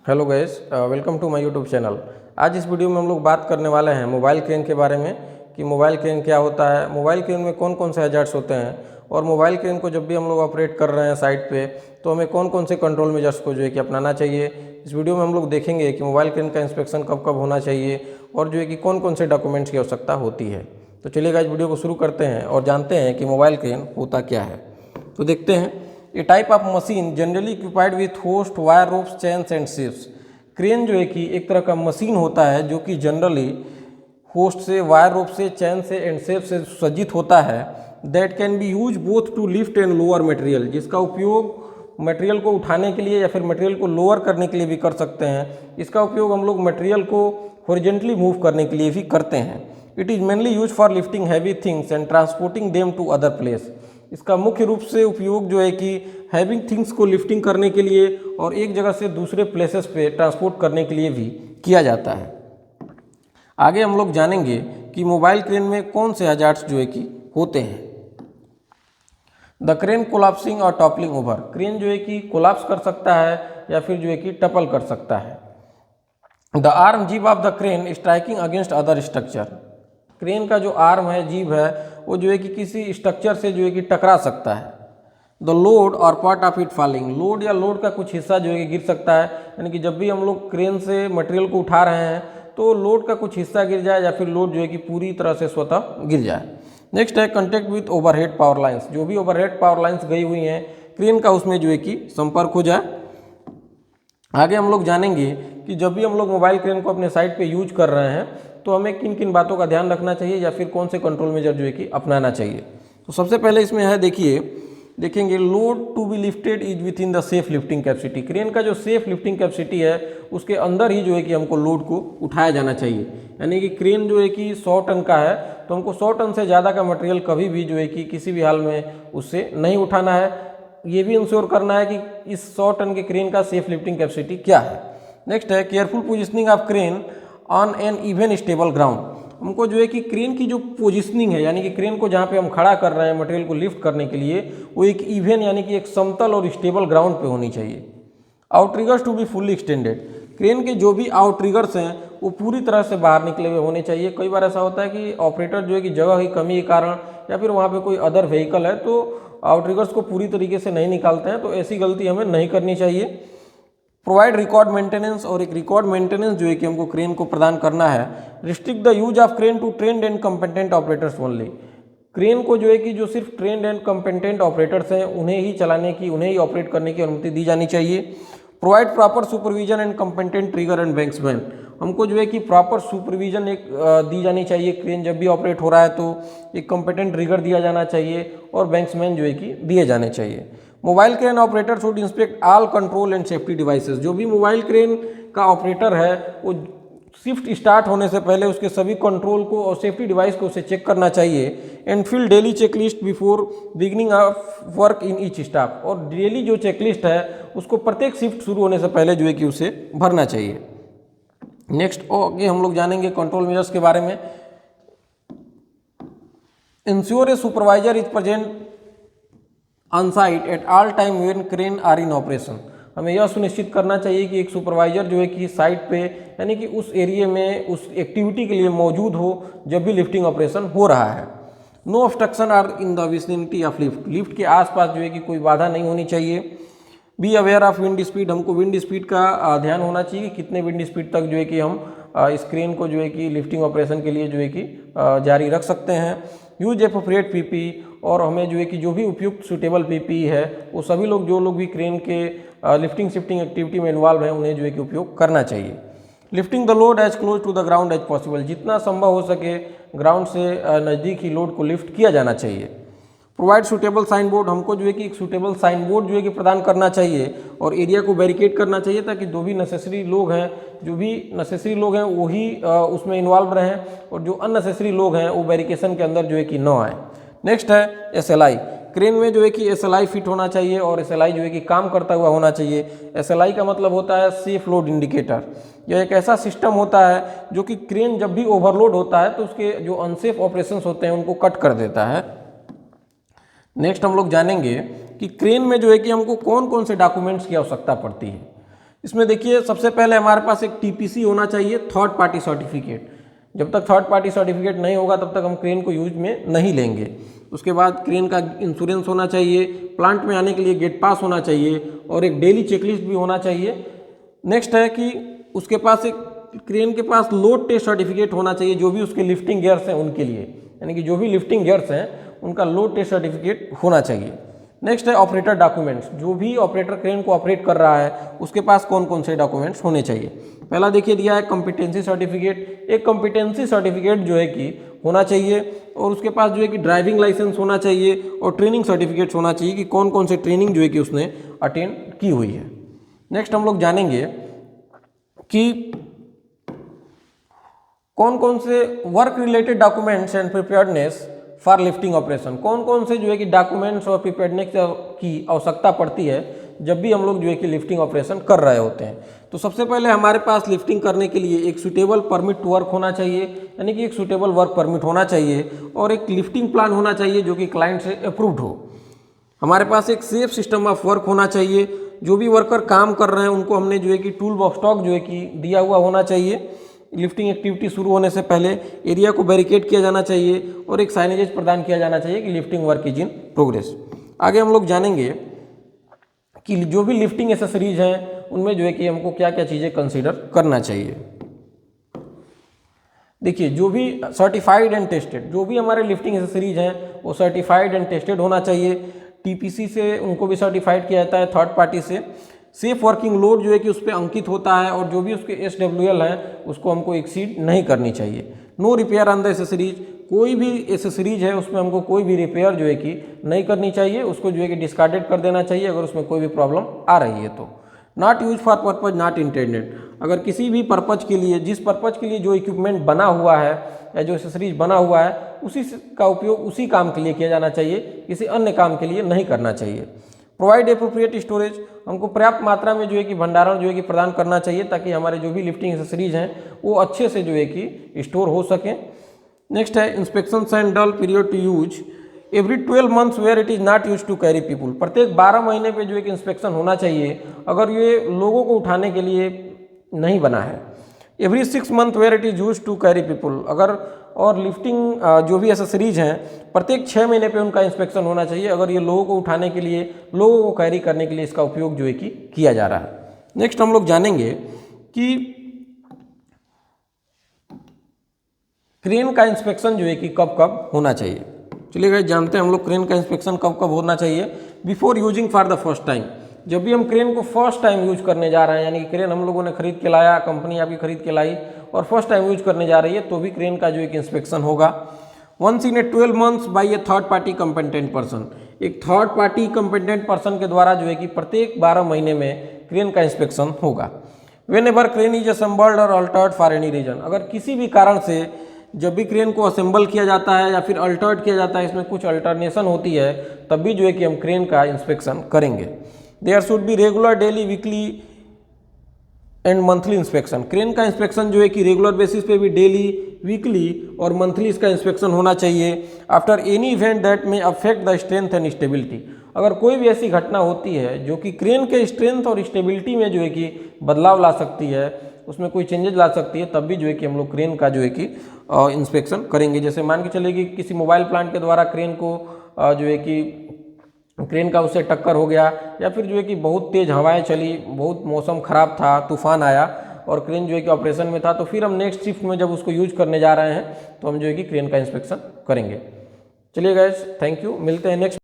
Hello guys, welcome to my YouTube channel. आज इस video में हम लोग बात करने वाले हैं मोबाइल क्रेन के बारे में कि मोबाइल क्रेन क्या होता है, मोबाइल क्रेन में कौन कौन से हैजार्ड्स होते हैं और मोबाइल क्रेन को जब भी हम लोग ऑपरेट कर रहे हैं साइट पे तो हमें कौन कौन से कंट्रोल मेजर्स को जो है कि अपनाना चाहिए। इस वीडियो में हम लोग देखेंगे कि मोबाइल क्रेन का इंस्पेक्शन कब कब होना चाहिए और जो है कि कौन कौन से डॉक्यूमेंट्स की आवश्यकता होती है। तो चलिए गाइस, वीडियो को शुरू करते हैं और जानते हैं कि मोबाइल क्रेन होता क्या है। तो देखते हैं। A type of machine generally equipped with hoist wire ropes chains and शिप्स। क्रेन जो है कि एक तरह का मशीन होता है जो कि जनरली होस्ट से, वायर रोप से, चैन से एंड शेप से सज्जित होता है। That can be use both to lift and lower material, जिसका उपयोग मटेरियल को उठाने के लिए या फिर मटेरियल को लोअर करने के लिए भी कर सकते हैं। इसका उपयोग हम लोग मटेरियल को हॉरिजॉन्टली मूव करने के लिए भी करते हैं। It is mainly use for lifting heavy things and transporting them to other place. इसका मुख्य रूप से उपयोग जो है कि हैवी थिंग्स को लिफ्टिंग करने के लिए और एक जगह से दूसरे प्लेसेस पे ट्रांसपोर्ट करने के लिए भी किया जाता है। आगे हम लोग जानेंगे कि मोबाइल क्रेन में कौन से हैजार्ड्स जो है कि होते हैं। द क्रेन कोलैप्सिंग और टॉपलिंग ओवर। क्रेन जो है कि कोलैप्स कर सकता है या फिर जो है कि टपल कर सकता है। द आर्म जीब of the crane striking against other structure. Crane का जो आर्म है, जीब है, वो जो है कि किसी स्ट्रक्चर से जो है कि टकरा सकता है। द लोड और part of it falling. Load या लोड का कुछ हिस्सा जो है कि गिर सकता है, यानी कि जब भी हम लोग क्रेन से मटेरियल को उठा रहे हैं तो लोड का कुछ हिस्सा गिर जाए या फिर लोड जो है कि पूरी तरह से स्वतः गिर जाए। नेक्स्ट है contact with overhead power lines. जो भी ओवरहेड पावर लाइन्स गई हुई हैं क्रेन का, उसमें जो है कि संपर्क हो जाए। आगे हम लोग जानेंगे कि जब भी हम लोग मोबाइल क्रेन को अपने साइट पे यूज कर रहे हैं तो हमें किन किन बातों का ध्यान रखना चाहिए या फिर कौन से कंट्रोल मेजर जो है कि अपनाना चाहिए। तो सबसे पहले इसमें है, देखेंगे load to be lifted is within the safe lifting capacity. Crane का जो सेफ लिफ्टिंग कैपेसिटी है उसके अंदर ही जो है कि हमको लोड को उठाया जाना चाहिए। यानी कि क्रेन जो है कि 100 टन का है तो हमको 100 टन से ज़्यादा का मटेरियल कभी भी जो है कि किसी भी हाल में उससे नहीं उठाना है। ये भी इंश्योर करना है कि इस 100 टन के क्रेन का सेफ लिफ्टिंग कैपेसिटी क्या है। नेक्स्ट है careful positioning of crane on an even stable ground. हमको जो है कि क्रेन की जो पोजिशनिंग है, यानी कि क्रेन को जहाँ पे हम खड़ा कर रहे हैं मटेरियल को लिफ्ट करने के लिए, वो एक इवन यानी कि एक समतल और स्टेबल ग्राउंड पे होनी चाहिए। Outriggers to be fully extended. Crane के जो भी आउटरिगर्स हैं वो पूरी तरह से बाहर निकले हुए होने चाहिए। कई बार ऐसा होता है कि ऑपरेटर जो है कि जगह की कमी के कारण या फिर वहाँ पे कोई अदर व्हीकल है तो आउटरिगर्स को पूरी तरीके से नहीं निकालते हैं, तो ऐसी गलती हमें नहीं करनी चाहिए। Provide record maintenance. और एक रिकॉर्ड मेंटेनेंस जो है कि हमको क्रेन को प्रदान करना है। Restrict the use of crane to trained and competent operators only. Crane को जो है कि जो सिर्फ ट्रेन्ड एंड कम्पेटेंट ऑपरेटर्स हैं उन्हें ही चलाने की, उन्हें ही ऑपरेट करने की अनुमति दी जानी चाहिए। Provide proper supervision and competent rigger and banksman. हमको जो है कि प्रॉपर सुपरविजन एक दी जानी चाहिए। क्रेन जब भी ऑपरेट हो रहा है तो एक कम्पेटेंट ट्रिगर दिया जाना चाहिए और बैंक्समैन जो है कि दिए जाने चाहिए। Mobile crane operator should inspect all control and safety devices. जो भी मोबाइल क्रेन का ऑपरेटर है वो शिफ्ट स्टार्ट होने से पहले उसके सभी कंट्रोल को और सेफ्टी डिवाइस को उसे चेक करना चाहिए। And fill daily checklist before beginning of work in each staff. और डेली जो चेकलिस्ट है उसको प्रत्येक शिफ्ट शुरू होने से पहले जो है कि उसे भरना चाहिए। नेक्स्ट आगे हम लोग जानेंगे कंट्रोल मेजर्स के बारे में। Ensure a supervisor is present on site at all time when crane are in operation. हमें यह सुनिश्चित करना चाहिए कि एक सुपरवाइजर जो है कि साइट पे, यानी कि उस एरिया में उस एक्टिविटी के लिए मौजूद हो जब भी लिफ्टिंग ऑपरेशन हो रहा है। No obstruction are in the vicinity of lift. Lift के आसपास जो है कि कोई बाधा नहीं होनी चाहिए। Be aware of wind speed. हमको विंड स्पीड का ध्यान होना चाहिए कि कितने विंड स्पीड तक जो है कि हम इस क्रेन को जो है कि लिफ्टिंग ऑपरेशन के लिए जो है कि जारी रख सकते हैं। Use appropriate PP. और हमें जो है कि जो भी उपयुक्त सुटेबल पीपी है वो सभी लोग, जो लोग भी क्रेन के लिफ्टिंग शिफ्टिंग एक्टिविटी में इन्वॉल्व हैं, उन्हें जो है कि उपयोग करना चाहिए। Lifting the load as close to the ground as possible. जितना संभव हो सके ग्राउंड से नज़दीक ही लोड को लिफ्ट किया जाना चाहिए। Provide suitable sign board. हमको जो है कि एक सूटेबल साइन बोर्ड जो है कि प्रदान करना चाहिए और एरिया को बैरिकेड करना चाहिए ताकि जो भी नेसेसरी लोग हैं वही उसमें इन्वॉल्व रहें और जो अननेसेसरी लोग हैं वो बैरिकेशन के अंदर जो है कि न आए। नेक्स्ट है SLI। क्रेन में जो है कि SLI फिट होना चाहिए और SLI जो है कि काम करता हुआ होना चाहिए। SLI का मतलब होता है सेफ लोड इंडिकेटर। यह एक ऐसा सिस्टम होता है जो कि क्रेन जब भी ओवरलोड होता है तो उसके जो अनसेफ ऑपरेशंस होते हैं उनको कट कर देता है। नेक्स्ट हम लोग जानेंगे कि क्रेन में जो है कि हमको कौन कौन से डॉक्यूमेंट्स की आवश्यकता पड़ती है। इसमें देखिए सबसे पहले हमारे पास एक टीपीसी होना चाहिए, थर्ड पार्टी सर्टिफिकेट। जब तक थर्ड पार्टी सर्टिफिकेट नहीं होगा तब तक हम क्रेन को यूज में नहीं लेंगे। उसके बाद क्रेन का इंश्योरेंस होना चाहिए, प्लांट में आने के लिए गेट पास होना चाहिए और एक डेली चेकलिस्ट भी होना चाहिए। नेक्स्ट है कि उसके पास एक क्रेन के पास लोड टेस्ट सर्टिफिकेट होना चाहिए, जो भी उसके लिफ्टिंग गियर्स हैं उनके लिए, यानी कि जो भी लिफ्टिंग गियर्स हैं उनका लोड टेस्ट सर्टिफिकेट होना चाहिए। नेक्स्ट है ऑपरेटर डॉक्यूमेंट्स, जो भी ऑपरेटर क्रेन को ऑपरेट कर रहा है उसके पास कौन कौन से डॉक्यूमेंट्स होने चाहिए। पहला देखिए दिया है कॉम्पिटेंसी सर्टिफिकेट। एक कॉम्पिटेंसी सर्टिफिकेट जो है कि होना चाहिए और उसके पास जो है कि ड्राइविंग लाइसेंस होना चाहिए और ट्रेनिंग सर्टिफिकेट्स होना चाहिए कि कौन कौन से ट्रेनिंग जो है कि उसने अटेंड की हुई है। नेक्स्ट हम लोग जानेंगे कि कौन कौन से work related documents and preparedness for lifting operation, कौन कौन से जो है कि डॉक्यूमेंट्स और प्रिपेयर्डनेस की आवश्यकता पड़ती है जब भी हम लोग जो है कि लिफ्टिंग ऑपरेशन कर रहे होते हैं। तो सबसे पहले हमारे पास लिफ्टिंग करने के लिए एक सूटेबल परमिट टू वर्क होना चाहिए, यानी कि एक सूटेबल वर्क परमिट होना चाहिए और एक लिफ्टिंग प्लान होना चाहिए जो कि क्लाइंट से अप्रूव्ड हो। हमारे पास एक सेफ सिस्टम ऑफ वर्क होना चाहिए, जो भी वर्कर काम कर रहे हैं उनको हमने जो है कि टूल बॉक्स स्टॉक जो है कि दिया हुआ होना चाहिए। लिफ्टिंग एक्टिविटी शुरू होने से पहले एरिया को बैरिकेड किया जाना चाहिए और एक साइनेजेस प्रदान किया जाना चाहिए कि lifting work is in progress. आगे हम लोग जानेंगे कि जो भी लिफ्टिंग एसेसरीज हैं उनमें जो है कि हमको क्या क्या चीज़ें कंसीडर करना चाहिए। देखिए जो भी सर्टिफाइड एंड टेस्टेड, जो भी हमारे लिफ्टिंग एसेसरीज हैं वो सर्टिफाइड एंड टेस्टेड होना चाहिए। टीपीसी से उनको भी सर्टिफाइड किया जाता है, थर्ड पार्टी से। सेफ वर्किंग लोड जो है कि उस पर अंकित होता है और जो भी उसके SWL हैं उसको हमको एक्सीड नहीं करनी चाहिए। No repair on the accessories, कोई भी एसेसरीज है उसमें हमको कोई भी रिपेयर जो है कि नहीं करनी चाहिए, उसको जो है कि डिस्कार्डेड कर देना चाहिए अगर उसमें कोई भी प्रॉब्लम आ रही है तो। Not use for purpose not intended, अगर किसी भी पर्पज के लिए, जिस पर्पज के लिए जो इक्विपमेंट बना हुआ है या जो एसेसरीज बना हुआ है उसी का उपयोग उसी काम के लिए किया जाना चाहिए, किसी अन्य काम के लिए नहीं करना चाहिए। प्रोवाइड एप्रोप्रिएट स्टोरेज, हमको पर्याप्त मात्रा में जो है कि भंडारण जो है कि प्रदान करना चाहिए ताकि हमारे जो भी लिफ्टिंग एसेसरीज हैं वो अच्छे से जो है कि स्टोर हो सकें। नेक्स्ट है inspection and dull period to use every 12 months where it is not use to carry people, प्रत्येक 12 महीने पे जो है कि इंस्पेक्शन होना चाहिए अगर ये लोगों को उठाने के लिए नहीं बना है। Every 6 month where it is use to carry people, अगर और लिफ्टिंग जो भी एसेसरीज हैं प्रत्येक 6 महीने पे उनका इंस्पेक्शन होना चाहिए अगर ये लोगों को उठाने के लिए, लोगों को कैरी करने के लिए इसका उपयोग जो है कि किया जा रहा है। नेक्स्ट हम लोग जानेंगे कि क्रेन का इंस्पेक्शन जो है कि कब कब होना चाहिए। चलिए गाइस जानते हैं हम लोग क्रेन का इंस्पेक्शन कब कब होना चाहिए। Before using for the first time, जब भी हम क्रेन को फर्स्ट टाइम यूज करने जा रहे हैं, यानी कि क्रेन हम लोगों ने खरीद के लाया, कंपनी आपकी खरीद के लाई और फर्स्ट टाइम यूज करने जा रही है तो भी क्रेन का जो एक इंस्पेक्शन होगा। Once in a 12 months by a third party competent person, एक थर्ड पार्टी कंपेटेंट पर्सन के द्वारा जो है कि प्रत्येक 12 महीने में क्रेन का इंस्पेक्शन होगा। When ever crane is assembled और अल्टर्ड फॉर एनी रीजन, अगर किसी भी कारण से जब भी क्रेन को असेंबल किया जाता है या फिर अल्टर्ड किया जाता है, इसमें कुछ अल्टरनेशन होती है, तब भी जो है कि हम क्रेन का इंस्पेक्शन करेंगे। There should be regular daily weekly and monthly inspection, crane का इंस्पेक्शन जो है कि रेगुलर बेसिस पे भी डेली, वीकली और मंथली इसका इंस्पेक्शन होना चाहिए। After any event that may affect the strength and stability, अगर कोई भी ऐसी घटना होती है जो कि क्रेन के स्ट्रेंथ और स्टेबिलिटी में जो है कि बदलाव ला सकती है, उसमें कोई चेंजेस ला सकती है, तब भी जो है कि हम लोग क्रेन का जो है कि इंस्पेक्शन करेंगे। जैसे मान के चलिए कि किसी मोबाइल प्लांट के द्वारा क्रेन को जो है कि क्रेन का उससे टक्कर हो गया या फिर जो है कि बहुत तेज़ हवाएं चली, बहुत मौसम ख़राब था, तूफान आया और क्रेन जो है कि ऑपरेशन में था, तो फिर हम नेक्स्ट शिफ्ट में जब उसको यूज करने जा रहे हैं तो हम जो है कि क्रेन का इंस्पेक्शन करेंगे। चलिए गाइस, थैंक यू, मिलते हैं नेक्स्ट